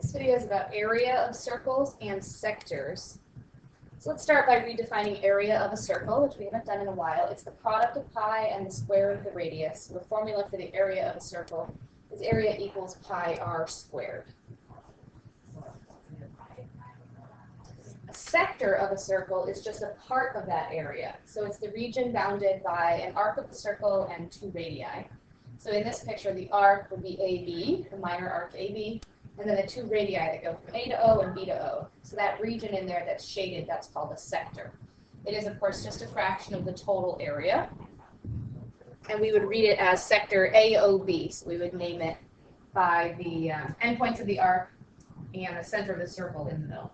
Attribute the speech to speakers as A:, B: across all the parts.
A: This video is about area of circles and sectors. So let's start by redefining area of a circle, which we haven't done in a while. It's the product of pi and the square of the radius. So the formula for the area of a circle is area equals pi r squared. A sector of a circle is just a part of that area. So it's the region bounded by an arc of the circle and two radii. So in this picture, the arc would be AB, the minor arc AB, and then the two radii that go from A to O and B to O. So that region in there that's shaded, that's called a sector. It is, of course, just a fraction of the total area. And we would read it as sector AOB. So we would name it by the endpoints of the arc and the center of the circle in the middle.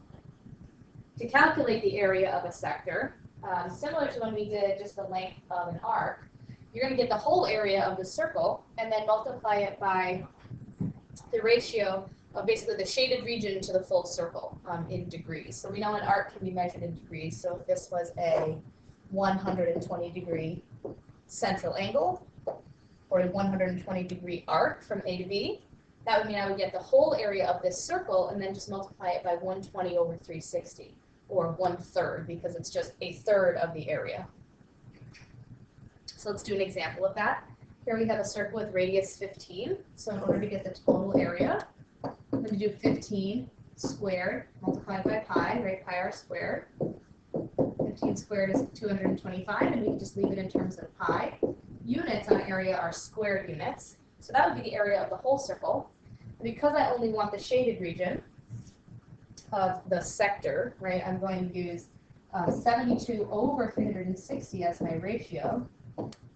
A: To calculate the area of a sector, similar to when we did just the length of an arc, you're going to get the whole area of the circle and then multiply it by the ratio of basically the shaded region to the full circle in degrees. So we know an arc can be measured in degrees. So if this was a 120-degree central angle or a 120-degree arc from A to B, that would mean I would get the whole area of this circle and then just multiply it by 120 over 360, or 1/3, because it's just a third of the area. So let's do an example of that. Here we have a circle with radius 15. So in order to get the total area, I'm going to do 15 squared multiplied by pi, right? Pi r squared. 15 squared is 225, and we can just leave it in terms of pi. Units on area are squared units. So that would be the area of the whole circle. And because I only want the shaded region of the sector, right, I'm going to use 72 over 360 as my ratio,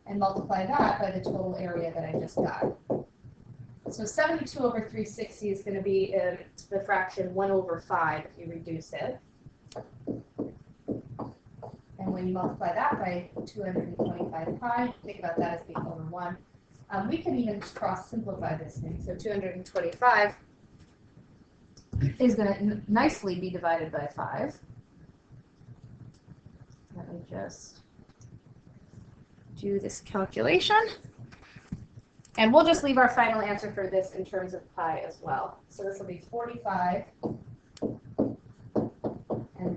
A: and multiply that by the total area that I just got. So 72 over 360 is going to be the fraction 1 over 5 if you reduce it. And when you multiply that by 225 pi, think about that as being over 1. We can even cross simplify this thing. So 225 is going to nicely be divided by 5. Let me just do this calculation. And we'll just leave our final answer for this in terms of pi as well. So this will be 45 and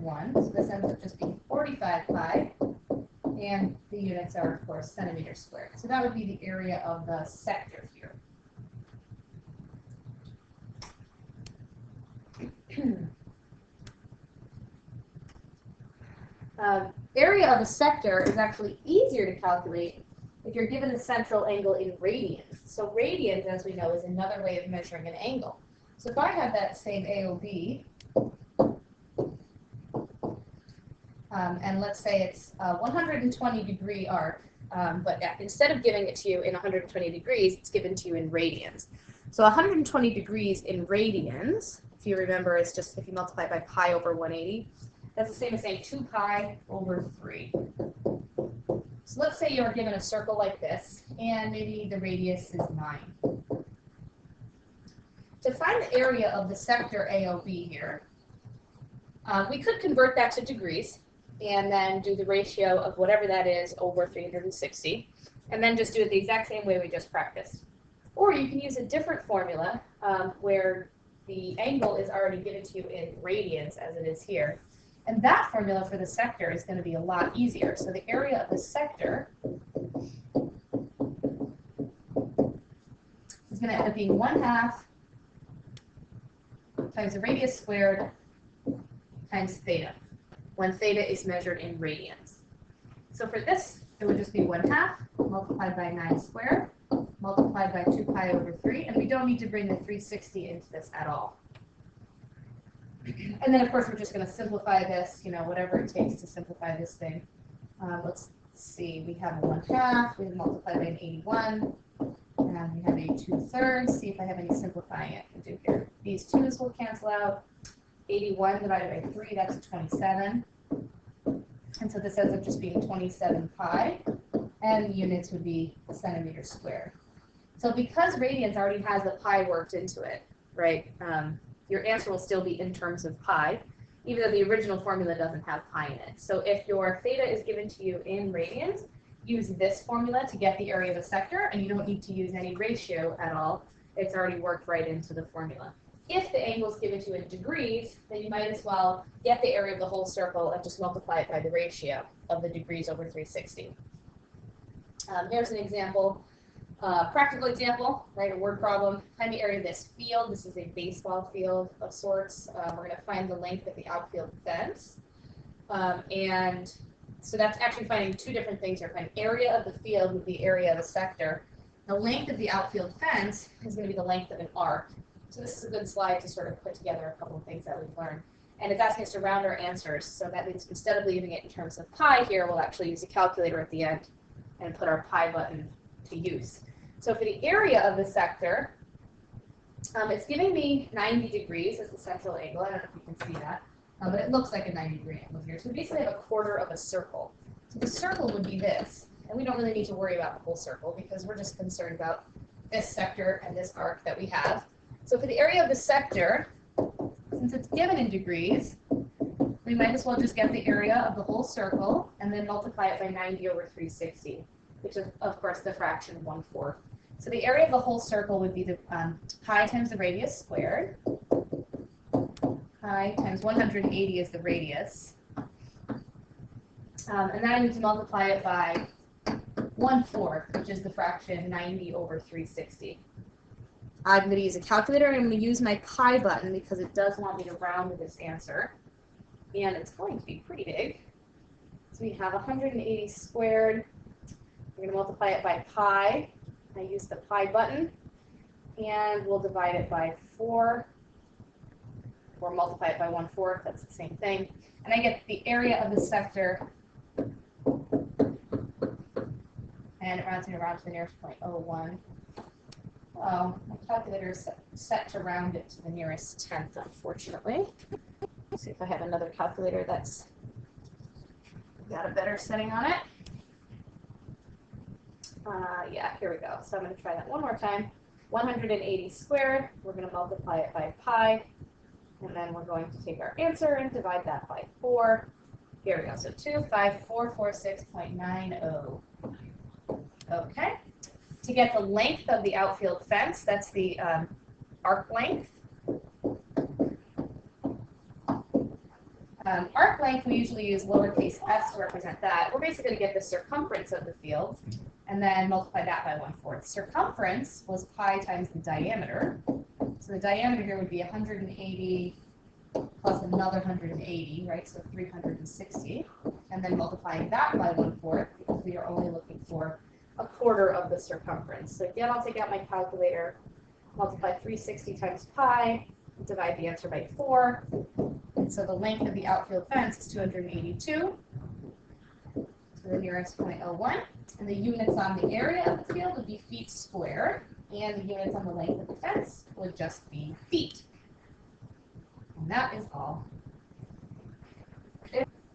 A: 1. So this ends up just being 45 pi. And the units are, of course, centimeters squared. So that would be the area of the sector here. Area of a sector is actually easier to calculate if you're given the central angle in radians. So radians, as we know, is another way of measuring an angle. So if I have that same AOB, and let's say it's a 120-degree arc, but instead of giving it to you in 120 degrees, it's given to you in radians. So 120 degrees in radians, if you remember, is just if you multiply by pi over 180, that's the same as saying 2 pi over 3. So let's say you're given a circle like this, and maybe the radius is 9. To find the area of the sector AOB here, we could convert that to degrees, and then do the ratio of whatever that is over 360, and then just do it the exact same way we just practiced. Or you can use a different formula where the angle is already given to you in radians, as it is here. And that formula for the sector is going to be a lot easier. So the area of the sector is going to end up being 1/2 times the radius squared times theta, when theta is measured in radians. So for this, it would just be 1/2 multiplied by 9 squared multiplied by 2 pi over 3, and we don't need to bring the 360 into this at all. And then, of course, we're just going to simplify this, whatever it takes to simplify this thing. Let's see, we have a 1/2, we multiply by an 81, and we have a 2/3. See if I have any simplifying I can do here. These 2's will cancel out. 81 divided by 3, that's 27. And so this ends up just being 27 pi, and the units would be centimeters squared. So because radians already has the pi worked into it, right, your answer will still be in terms of pi, even though the original formula doesn't have pi in it. So if your theta is given to you in radians, use this formula to get the area of a sector, and you don't need to use any ratio at all. It's already worked right into the formula. if the angle is given to you in degrees, then you might as well get the area of the whole circle and just multiply it by the ratio of the degrees over 360. Here's an example, practical example, right, a word problem. Find the area of this field. This is a baseball field of sorts. We're going to find the length of the outfield fence. And so that's actually finding two different things here. Find area of the field would be area of a sector. The length of the outfield fence is going to be the length of an arc. So this is a good slide to sort of put together a couple of things that we've learned. And it's asking us to round our answers. So that means instead of leaving it in terms of pi here, we'll actually use a calculator at the end and put our pi button to use. So for the area of the sector, it's giving me 90 degrees as the central angle. I don't know if you can see that, but it looks like a 90-degree angle here. So we basically have a quarter of a circle. So the circle would be this. And we don't really need to worry about the whole circle because we're just concerned about this sector and this arc that we have. So for the area of the sector, since it's given in degrees, we might as well just get the area of the whole circle and then multiply it by 90 over 360, which is, of course, the fraction 1/4. So the area of the whole circle would be the pi times the radius squared. Pi times 180 is the radius. And then I need to multiply it by 1/4, which is the fraction 90 over 360. I'm going to use a calculator, and I'm going to use my pi button because it does want me to round this answer. And it's going to be pretty big. So we have 180 squared. We're going to multiply it by pi. I use the pi button. And we'll divide it by 4. Or multiply it by 1/4. That's the same thing. And I get the area of the sector. And it rounds me around to the nearest 0.01. Well, my calculator is set to round it to the nearest tenth, unfortunately. Let's see if I have another calculator that's got a better setting on it. Yeah, here we go. So I'm going to try that one more time. 180 squared, we're going to multiply it by pi, and then we're going to take our answer and divide that by 4. Here we go. So 25446.90. Okay. To get the length of the outfield fence, that's the arc length. Arc length, we usually use lowercase s to represent that. We're basically going to get the circumference of the field and then multiply that by 1/4. Circumference was pi times the diameter. So the diameter here would be 180 plus another 180, right? So 360. And then multiplying that by 1/4 because we are only looking for a quarter of the circumference. So again, I'll take out my calculator, multiply 360 times pi, divide the answer by 4. And so the length of the outfield fence is 282 to the nearest 0.01. And the units on the area of the field would be feet squared. And the units on the length of the fence would just be feet. And that is all.